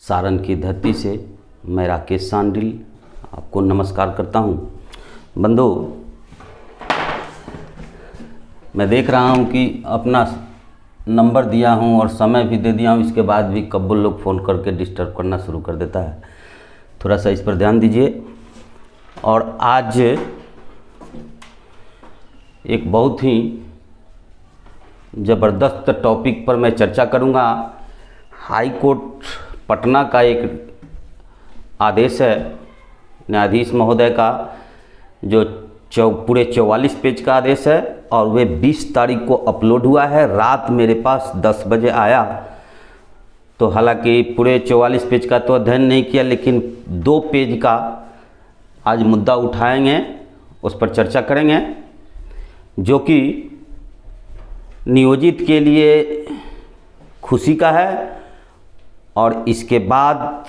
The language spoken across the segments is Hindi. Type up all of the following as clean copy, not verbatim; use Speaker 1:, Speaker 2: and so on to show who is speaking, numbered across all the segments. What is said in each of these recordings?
Speaker 1: सारण की धरती से मैं राकेश सांडिल आपको नमस्कार करता हूं। बंधु, मैं देख रहा हूं कि अपना नंबर दिया हूं और समय भी दे दिया हूं, इसके बाद भी कब्बल लोग फ़ोन करके डिस्टर्ब करना शुरू कर देता है। थोड़ा सा इस पर ध्यान दीजिए। और आज एक बहुत ही ज़बरदस्त टॉपिक पर मैं चर्चा करूंगा। हाई कोर्ट पटना का एक आदेश है न्यायाधीश महोदय का, जो पूरे 44 पेज का आदेश है और वे 20 तारीख को अपलोड हुआ है। रात मेरे पास 10 बजे आया। तो हालांकि पूरे 44 पेज का तो अध्ययन नहीं किया, लेकिन 2 पेज का आज मुद्दा उठाएंगे, उस पर चर्चा करेंगे, जो कि नियोजित के लिए खुशी का है। और इसके बाद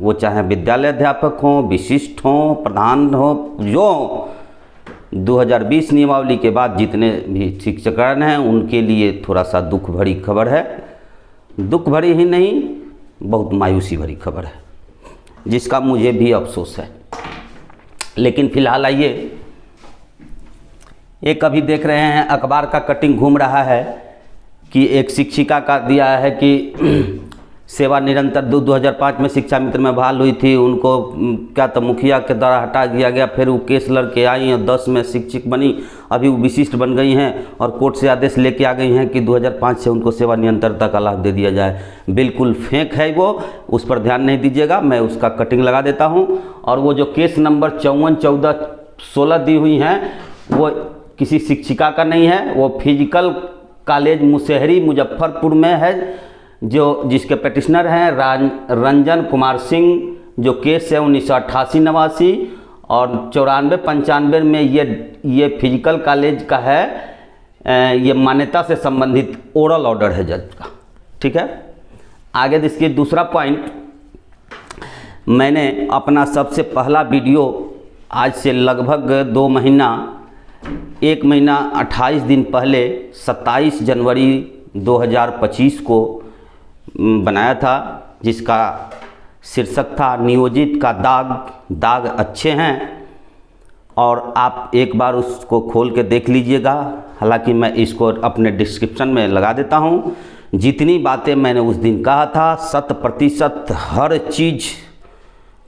Speaker 1: वो चाहे विद्यालय अध्यापक हों, विशिष्ट हों, प्रधान हों, जो 2020 नियमावली के बाद जितने भी शिक्षकगण हैं उनके लिए थोड़ा सा दुख भरी खबर है। दुख भरी ही नहीं, बहुत मायूसी भरी खबर है, जिसका मुझे भी अफसोस है। लेकिन फिलहाल आइए, एक अभी देख रहे हैं अखबार का कटिंग घूम रहा है कि एक शिक्षिका का दिया है कि सेवा निरंतर 2005 में शिक्षा मित्र में बहाल हुई थी, उनको क्या तो मुखिया के द्वारा हटा दिया गया, फिर वो केस लड़के आई और 10 में शिक्षक बनी, अभी वो विशिष्ट बन गई हैं और कोर्ट से आदेश लेके आ गई हैं कि 2005 से उनको सेवा निरंतरता का लाभ दे दिया जाए। बिल्कुल फेक है वो, उस पर ध्यान नहीं दीजिएगा, मैं उसका कटिंग लगा देता हूँ। और वो जो केस नंबर 54, 14, 16 दी हुई हैं वो किसी शिक्षिका का नहीं है, वो फिजिकल कॉलेज मुसहरी मुजफ्फरपुर में है, जो जिसके पेटिशनर हैं रंजन कुमार सिंह। जो केस है 1988-89 और 94-95 में ये फिजिकल कॉलेज का है। ये मान्यता से संबंधित ओरल ऑर्डर है जज का। ठीक है, आगे देखिए दूसरा पॉइंट। मैंने अपना सबसे पहला वीडियो आज से लगभग 2 महीना 1 महीना 28 दिन पहले 27 जनवरी 2025 को बनाया था, जिसका शीर्षक था नियोजित का दाग अच्छे हैं। और आप एक बार उसको खोल के देख लीजिएगा। हालांकि मैं इसको अपने डिस्क्रिप्शन में लगा देता हूँ। जितनी बातें मैंने उस दिन कहा था 100% हर चीज़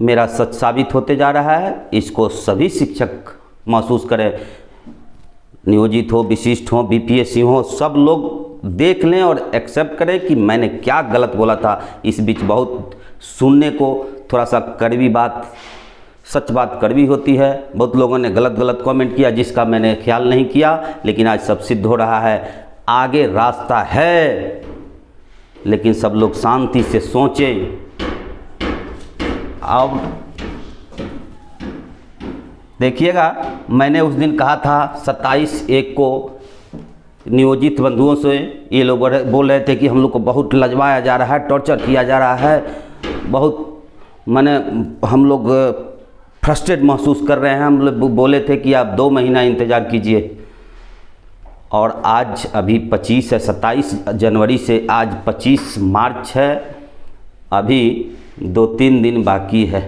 Speaker 1: मेरा सच साबित होते जा रहा है। इसको सभी शिक्षक महसूस करें, नियोजित हो, विशिष्ट हो, बीपीएससी हो, सब लोग देख लें और एक्सेप्ट करें कि मैंने क्या गलत बोला था। इस बीच बहुत सुनने को थोड़ा सा कड़वी बात, सच बात कड़वी होती है। बहुत लोगों ने गलत कमेंट किया, जिसका मैंने ख्याल नहीं किया, लेकिन आज सब सिद्ध हो रहा है। आगे रास्ता है, लेकिन सब लोग शांति से सोचें। अब देखिएगा, मैंने उस दिन कहा था 27/1 को नियोजित बंधुओं से ये लोग बोल रहे थे कि हम लोग को बहुत लजवाया जा रहा है, टॉर्चर किया जा रहा है, बहुत माने हम लोग फ्रस्ट्रेट महसूस कर रहे हैं। हम लोग बोले थे कि आप 2 महीना इंतज़ार कीजिए। और आज अभी 25 है, 27 जनवरी से आज 25 मार्च है, अभी 2-3 दिन बाकी है।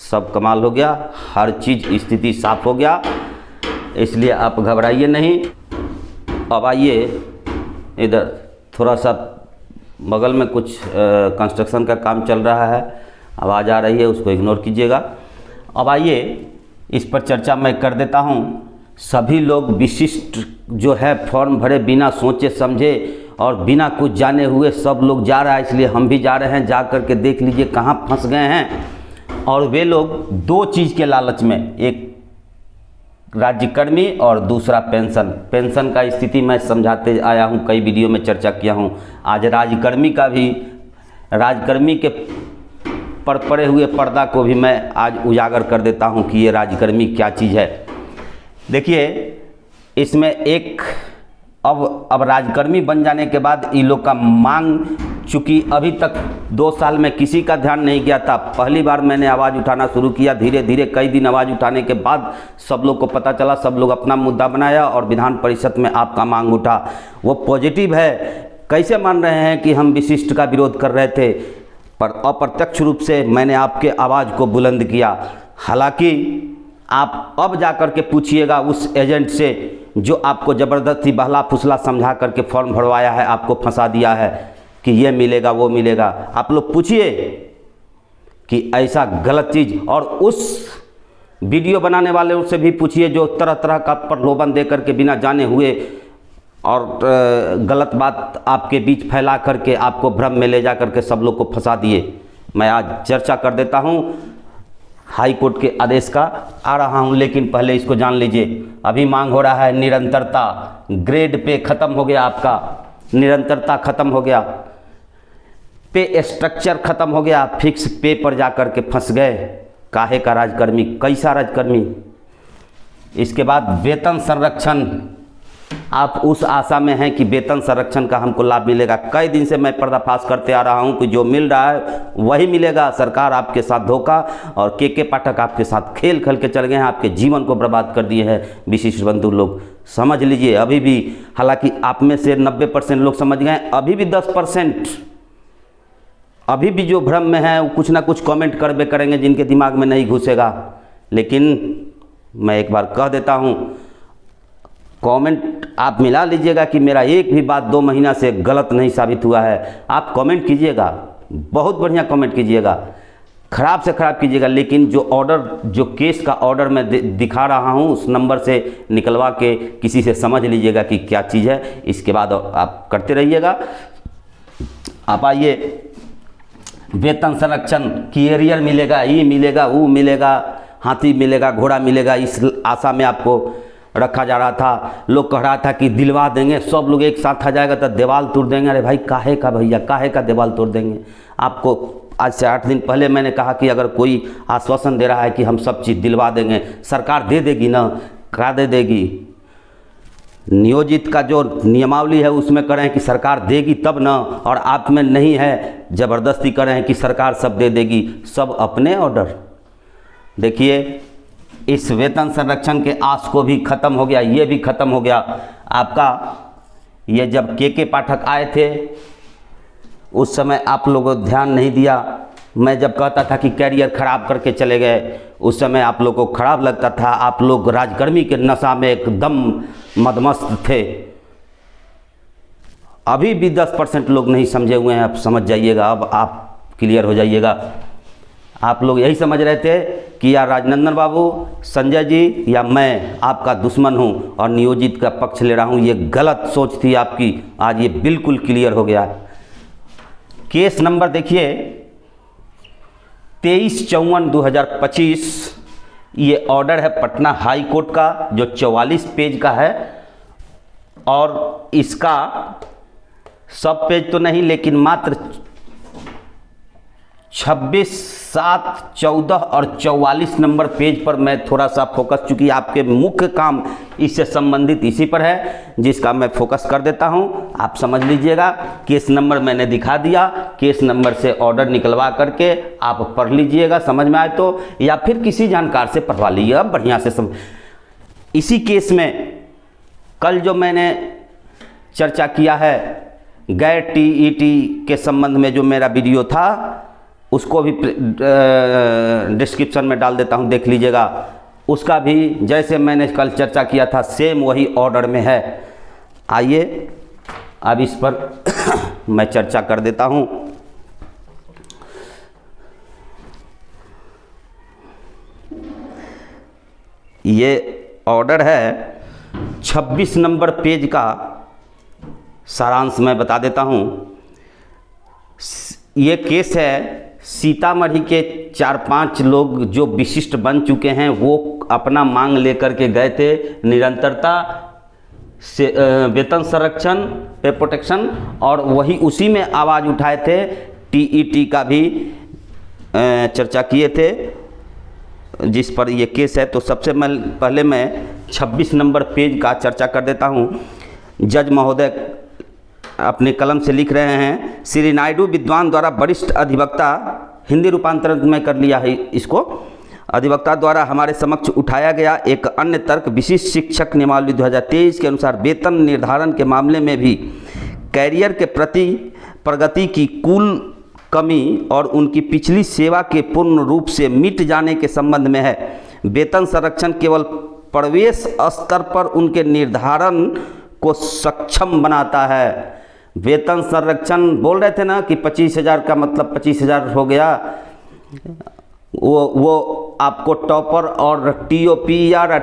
Speaker 1: सब कमाल हो गया, हर चीज़ स्थिति साफ हो गया, इसलिए आप घबराइए नहीं। अब आइए इधर, थोड़ा सा बगल में कुछ कंस्ट्रक्शन का काम चल रहा है, आवाज़ आ रही है, उसको इग्नोर कीजिएगा। अब आइए इस पर चर्चा मैं कर देता हूँ। सभी लोग विशिष्ट जो है फॉर्म भरे बिना सोचे समझे और बिना कुछ जाने हुए सब लोग जा रहा है, इसलिए हम भी जा रहे हैं। जा कर के देख लीजिए कहाँ फंस गए हैं। और वे लोग 2 चीज़ के लालच में, एक राज्यकर्मी और दूसरा पेंशन का स्थिति मैं समझाते आया हूँ, कई वीडियो में चर्चा किया हूँ। आज राजकर्मी के पर पड़े हुए पर्दा को भी मैं आज उजागर कर देता हूँ कि ये राजकर्मी क्या चीज़ है। देखिए, इसमें एक अब राजकर्मी बन जाने के बाद इन लोग का मांग, चूँकि अभी तक 2 साल में किसी का ध्यान नहीं गया था, पहली बार मैंने आवाज़ उठाना शुरू किया। धीरे धीरे कई दिन आवाज़ उठाने के बाद सब लोग को पता चला, सब लोग अपना मुद्दा बनाया और विधान परिषद में आपका मांग उठा। वो पॉजिटिव है। कैसे मान रहे हैं कि हम विशिष्ट का विरोध कर रहे थे, पर अप्रत्यक्ष रूप से मैंने आपके आवाज़ को बुलंद किया। हालांकि आप अब जा कर के पूछिएगा उस एजेंट से जो आपको ज़बरदस्ती बहला फुसला समझा करके फॉर्म भरवाया है, आपको फंसा दिया है कि ये मिलेगा वो मिलेगा। आप लोग पूछिए कि ऐसा गलत चीज़, और उस वीडियो बनाने वाले से भी पूछिए जो तरह तरह का प्रलोभन दे करके बिना जाने हुए और गलत बात आपके बीच फैला करके आपको भ्रम में ले जा करके सब लोग को फंसा दिए। मैं आज चर्चा कर देता हूँ हाई कोर्ट के आदेश का आ रहा हूँ, लेकिन पहले इसको जान लीजिए। अभी मांग हो रहा है निरंतरता, ग्रेड पे ख़त्म हो गया आपका, निरंतरता ख़त्म हो गया, पे स्ट्रक्चर ख़त्म हो गया, फिक्स पे पर जा कर के फंस गए। काहे का राजकर्मी, कैसा राजकर्मी। इसके बाद वेतन संरक्षण, आप उस आशा में हैं कि वेतन संरक्षण का हमको लाभ मिलेगा। कई दिन से मैं पर्दाफाश करते आ रहा हूं कि जो मिल रहा है वही मिलेगा। सरकार आपके साथ धोखा और के पाठक आपके साथ खेल खेल के चल गए हैं, आपके जीवन को बर्बाद कर दिए हैं। विशिष्ट बंधु लोग समझ लीजिए अभी भी, हालांकि आप में से 90% लोग समझ गए, अभी भी 10% अभी भी जो भ्रम में है वो कुछ ना कुछ कमेंट करबे करेंगे जिनके दिमाग में नहीं घुसेगा। लेकिन मैं एक बार कह देता हूँ, कमेंट आप मिला लीजिएगा कि मेरा एक भी बात 2 महीना से गलत नहीं साबित हुआ है। आप कमेंट कीजिएगा, बहुत बढ़िया कमेंट कीजिएगा, ख़राब से ख़राब कीजिएगा, लेकिन जो ऑर्डर, जो केस का ऑर्डर मैं दिखा रहा हूँ उस नंबर से निकलवा के किसी से समझ लीजिएगा कि क्या चीज़ है। इसके बाद आप करते रहिएगा। आप आइए, वेतन संरक्षण की एरियर मिलेगा, ये मिलेगा, वो मिलेगा, हाथी मिलेगा, घोड़ा मिलेगा, इस आशा में आपको रखा जा रहा था। लोग कह रहा था कि दिलवा देंगे, सब लोग एक साथ आ जाएगा तो दीवाल तोड़ देंगे। अरे भाई काहे का भैया, काहे का दीवाल तोड़ देंगे। आपको आज से 8 दिन पहले मैंने कहा कि अगर कोई आश्वासन दे रहा है कि हम सब चीज़ दिलवा देंगे, सरकार दे देगी ना, क्या दे देगी। नियोजित का जो नियमावली है उसमें कह रहे हैं कि सरकार देगी तब ना, और आप में नहीं है, ज़बरदस्ती कर रहे हैं कि सरकार सब दे देगी। सब अपने ऑर्डर। देखिए इस वेतन संरक्षण के आस को भी ख़त्म हो गया, ये भी ख़त्म हो गया आपका। ये जब के पाठक आए थे उस समय आप लोगों को ध्यान नहीं दिया। मैं जब कहता था कि कैरियर ख़राब करके चले गए, उस समय आप लोगों को ख़राब लगता था। आप लोग राजकर्मी के नशा में एकदम मदमस्त थे। अभी भी 10% लोग नहीं समझे हुए हैं, आप समझ जाइएगा, अब आप क्लियर हो जाइएगा। आप लोग यही समझ रहे थे कि या राजनंदन बाबू, संजय जी या मैं आपका दुश्मन हूं और नियोजित का पक्ष ले रहा हूं। ये गलत सोच थी आपकी, आज ये बिल्कुल क्लियर हो गया। केस नंबर देखिए 23/54/2025। ये ऑर्डर है पटना हाई कोर्ट का जो 44 पेज का है, और इसका सब पेज तो नहीं लेकिन मात्र 26, 7, 14 और 44 नंबर पेज पर मैं थोड़ा सा फोकस, चूँकि आपके मुख्य काम इससे संबंधित इसी पर है, जिसका मैं फोकस कर देता हूं। आप समझ लीजिएगा। केस नंबर मैंने दिखा दिया, केस नंबर से ऑर्डर निकलवा करके आप पढ़ लीजिएगा, समझ में आए तो, या फिर किसी जानकार से पढ़वा लीजिएगा बढ़िया से इसी केस में कल जो मैंने चर्चा किया है गैर टीईटी के संबंध में, जो मेरा वीडियो था उसको भी डिस्क्रिप्शन में डाल देता हूं, देख लीजिएगा। उसका भी जैसे मैंने कल चर्चा किया था सेम वही ऑर्डर में है। आइए अब इस पर मैं चर्चा कर देता हूं। ये ऑर्डर है 26 नंबर पेज का सारांश मैं बता देता हूं। ये केस है सीतामढ़ी के 4-5 लोग जो विशिष्ट बन चुके हैं, वो अपना मांग लेकर के गए थे निरंतरता से, वेतन संरक्षण पे प्रोटेक्शन, और वही उसी में आवाज़ उठाए थे। टीईटी का भी चर्चा किए थे जिस पर ये केस है। तो सबसे पहले मैं 26 नंबर पेज का चर्चा कर देता हूँ। जज महोदय अपने कलम से लिख रहे हैं, श्री नायडू विद्वान द्वारा वरिष्ठ अधिवक्ता, हिंदी रूपांतरण में कर लिया है इसको, अधिवक्ता द्वारा हमारे समक्ष उठाया गया एक अन्य तर्क विशिष्ट शिक्षक नियमावली 2023 के अनुसार वेतन निर्धारण के मामले में भी कैरियर के प्रति प्रगति की कुल कमी और उनकी पिछली सेवा के पूर्ण रूप से मिट जाने के संबंध में है। वेतन संरक्षण केवल प्रवेश स्तर पर उनके निर्धारण को सक्षम बनाता है। वेतन संरक्षण बोल रहे थे ना कि 25,000 का मतलब 25,000 हो गया, वो आपको टॉपर और TOPER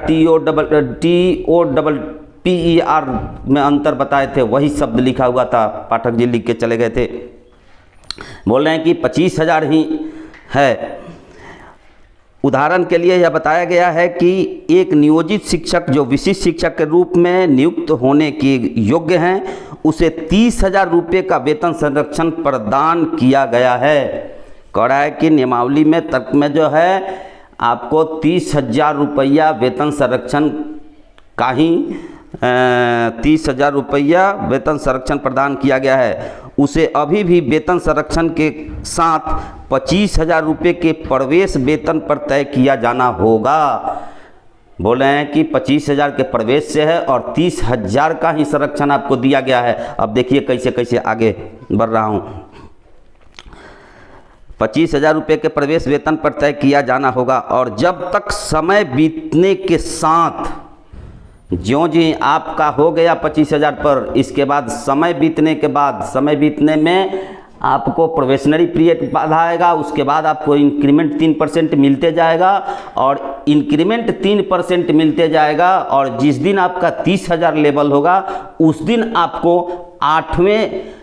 Speaker 1: TOPPER में अंतर बताए थे, वही शब्द लिखा हुआ था, पाठक जी लिख के चले गए थे। बोल रहे हैं कि 25,000 ही है। उदाहरण के लिए यह बताया गया है कि एक नियोजित शिक्षक जो विशिष्ट शिक्षक के रूप में नियुक्त होने के योग्य हैं, उसे 30,000 रुपये का वेतन संरक्षण प्रदान किया गया है। कह रहा है कि नियमावली में तर्क में जो है आपको 30,000 रुपया वेतन संरक्षण का ही 30,000 रुपया वेतन संरक्षण प्रदान किया गया है। उसे अभी भी वेतन संरक्षण के साथ 25,000 रुपये के प्रवेश वेतन पर तय किया जाना होगा। बोल रहे हैं कि 25,000 के प्रवेश से है और 30,000 का ही संरक्षण आपको दिया गया है। अब देखिए कैसे कैसे आगे बढ़ रहा हूँ। 25,000 रुपये के प्रवेश वेतन पर तय किया जाना होगा और जब तक समय बीतने के साथ, ज्यों जी आपका हो गया 25,000 पर, इसके बाद समय बीतने के बाद, समय बीतने में आपको प्रोबेशनरी पीरियड बाधा आएगा, उसके बाद आपको इंक्रीमेंट 3% मिलते जाएगा और इंक्रीमेंट 3% मिलते जाएगा और जिस दिन आपका 30,000 लेवल होगा उस दिन आपको 8वें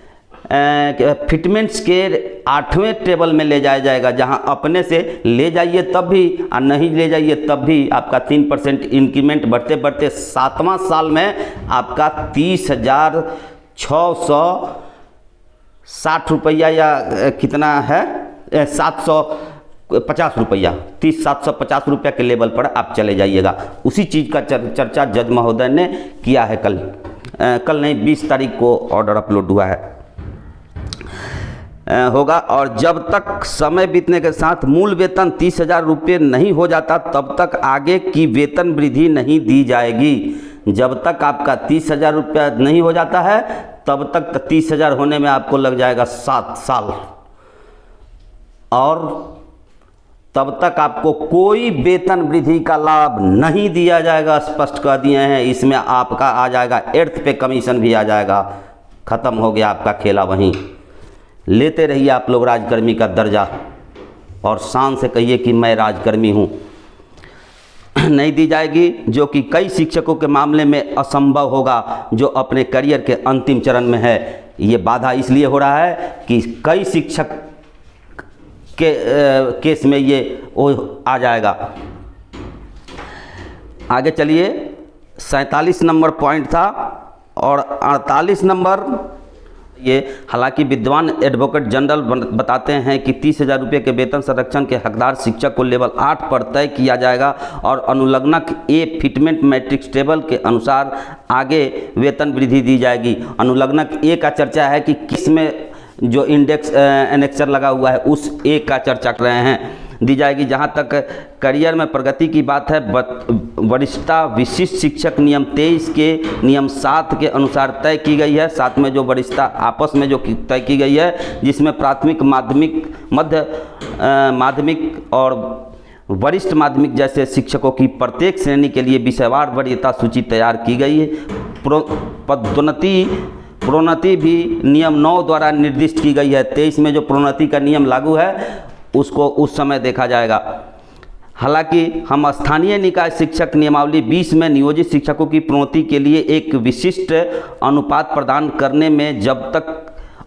Speaker 1: फिटमेंट्स के 8वें टेबल में ले जाया जाएगा, जहां अपने से ले जाइए तब भी और नहीं ले जाइए तब भी आपका 3% इंक्रीमेंट बढ़ते बढ़ते 7वां साल में आपका 30,660 रुपया या कितना है 750 रुपया, 30,750 रुपया के लेवल पर आप चले जाइएगा। उसी चीज़ का चर्चा जज महोदय ने किया है। कल नहीं 20 तारीख को ऑर्डर अपलोड हुआ है होगा। और जब तक समय बीतने के साथ मूल वेतन 30,000 रुपये नहीं हो जाता तब तक आगे की वेतन वृद्धि नहीं दी जाएगी। जब तक आपका 30,000 रुपया नहीं हो जाता है तब तक 30,000 होने में आपको लग जाएगा 7 साल और तब तक आपको कोई वेतन वृद्धि का लाभ नहीं दिया जाएगा। स्पष्ट कर दिए हैं। इसमें आपका आ जाएगा 8th पे कमीशन भी आ जाएगा। ख़त्म हो गया आपका खेला। वहीं लेते रहिए आप लोग राजकर्मी का दर्जा और शान से कहिए कि मैं राजकर्मी हूँ। नहीं दी जाएगी, जो कि कई शिक्षकों के मामले में असंभव होगा जो अपने करियर के अंतिम चरण में है। ये बाधा इसलिए हो रहा है कि कई शिक्षक के केस में ये आ जाएगा। आगे चलिए। 47 नंबर पॉइंट था और 48 नंबर ये, हालांकि विद्वान एडवोकेट जनरल बताते हैं कि 30,000 रुपये के वेतन संरक्षण के हकदार शिक्षक को लेवल 8 पर तय किया जाएगा और अनुलग्नक ए फिटमेंट मैट्रिक्स टेबल के अनुसार आगे वेतन वृद्धि दी जाएगी। अनुलग्नक ए का चर्चा है कि किस में जो इंडेक्स एनेक्सर लगा हुआ है उस ए का चर्चा कर रहे हैं, दी जाएगी। जहां तक करियर में प्रगति की बात है, वरिष्ठता विशिष्ट शिक्षक नियम 23 के नियम 7 के अनुसार तय की गई है। साथ में जो वरिष्ठता आपस में जो तय की गई है, जिसमें प्राथमिक, माध्यमिक, मध्य माध्यमिक और वरिष्ठ माध्यमिक जैसे शिक्षकों की प्रत्येक श्रेणी के लिए विषयवार वरीयता सूची तैयार की गई है। प्रोन्नति भी नियम 9 द्वारा निर्दिष्ट की गई है। 23 में जो प्रोन्नति का नियम लागू है उसको उस समय देखा जाएगा। हालांकि हम स्थानीय निकाय शिक्षक नियमावली 20 में नियोजित शिक्षकों की प्रोन्नति के लिए एक विशिष्ट अनुपात प्रदान करने में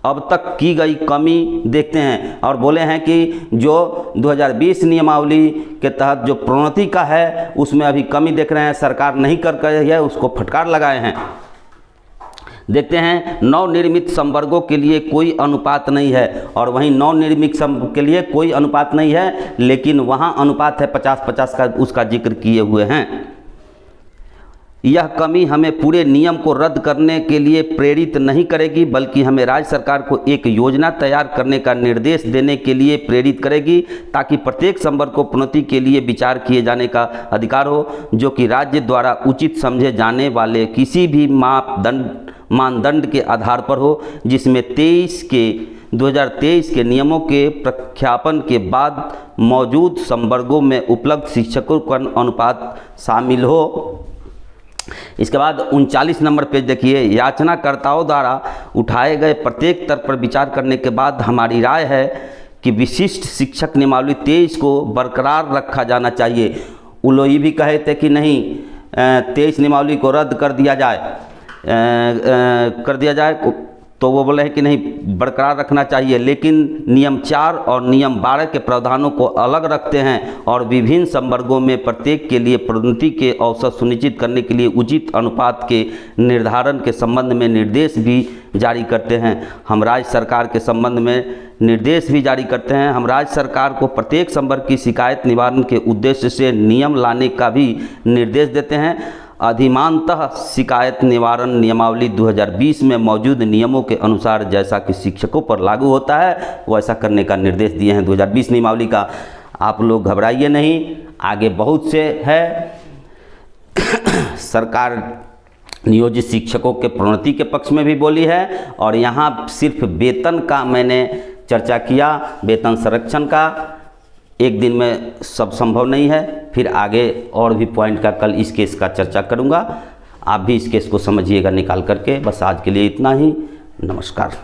Speaker 1: अब तक की गई कमी देखते हैं और बोले हैं कि जो 2020 नियमावली के तहत जो प्रोन्नति का है उसमें अभी कमी देख रहे हैं, सरकार नहीं कर रही है, उसको फटकार लगाए हैं। देखते हैं, नवनिर्मित संवर्गों के लिए कोई अनुपात नहीं है और वहीं नवनिर्मित के लिए कोई अनुपात नहीं है, लेकिन वहाँ अनुपात है 50-50 का, उसका जिक्र किए हुए हैं। यह कमी हमें पूरे नियम को रद्द करने के लिए प्रेरित नहीं करेगी, बल्कि हमें राज्य सरकार को एक योजना तैयार करने का निर्देश देने के लिए प्रेरित करेगी, ताकि प्रत्येक संवर्ग को प्रोन्नति के लिए विचार किए जाने का अधिकार हो, जो कि राज्य द्वारा उचित समझे जाने वाले किसी भी मानदंड के आधार पर हो, जिसमें 2023 के नियमों के प्रख्यापन के बाद मौजूद संवर्गों में उपलब्ध शिक्षकों का अनुपात शामिल हो। इसके बाद 39 नंबर पेज देखिए, याचनाकर्ताओं द्वारा उठाए गए प्रत्येक तर्क पर विचार करने के बाद हमारी राय है कि विशिष्ट शिक्षक नियमावली 23 को बरकरार रखा जाना चाहिए। वो लोग ये भी कहे थे कि नहीं 23 नियमावली को रद्द कर दिया जाए, तो वो बोले हैं कि नहीं बरकरार रखना चाहिए, लेकिन नियम 4 और नियम 12 के प्रावधानों को अलग रखते हैं और विभिन्न संवर्गों में प्रत्येक के लिए पदोन्नति के अवसर सुनिश्चित करने के लिए उचित अनुपात के निर्धारण के संबंध में निर्देश भी जारी करते हैं। हम राज्य सरकार के संबंध में निर्देश भी जारी करते हैं। हम राज्य सरकार को प्रत्येक संवर्ग की शिकायत निवारण के उद्देश्य से नियम लाने का भी निर्देश देते हैं। अधिमानतः शिकायत निवारण नियमावली 2020 में मौजूद नियमों के अनुसार जैसा कि शिक्षकों पर लागू होता है वैसा करने का निर्देश दिए हैं 2020 नियमावली का। आप लोग घबराइए नहीं, आगे बहुत से है। सरकार नियोजित शिक्षकों के प्रोन्नति के पक्ष में भी बोली है और यहाँ सिर्फ वेतन का मैंने चर्चा किया, वेतन संरक्षण का। एक दिन में सब संभव नहीं है, फिर आगे और भी पॉइंट का कल इस केस का चर्चा करूँगा। आप भी इस केस को समझिएगा निकाल करके। बस आज के लिए इतना ही। नमस्कार।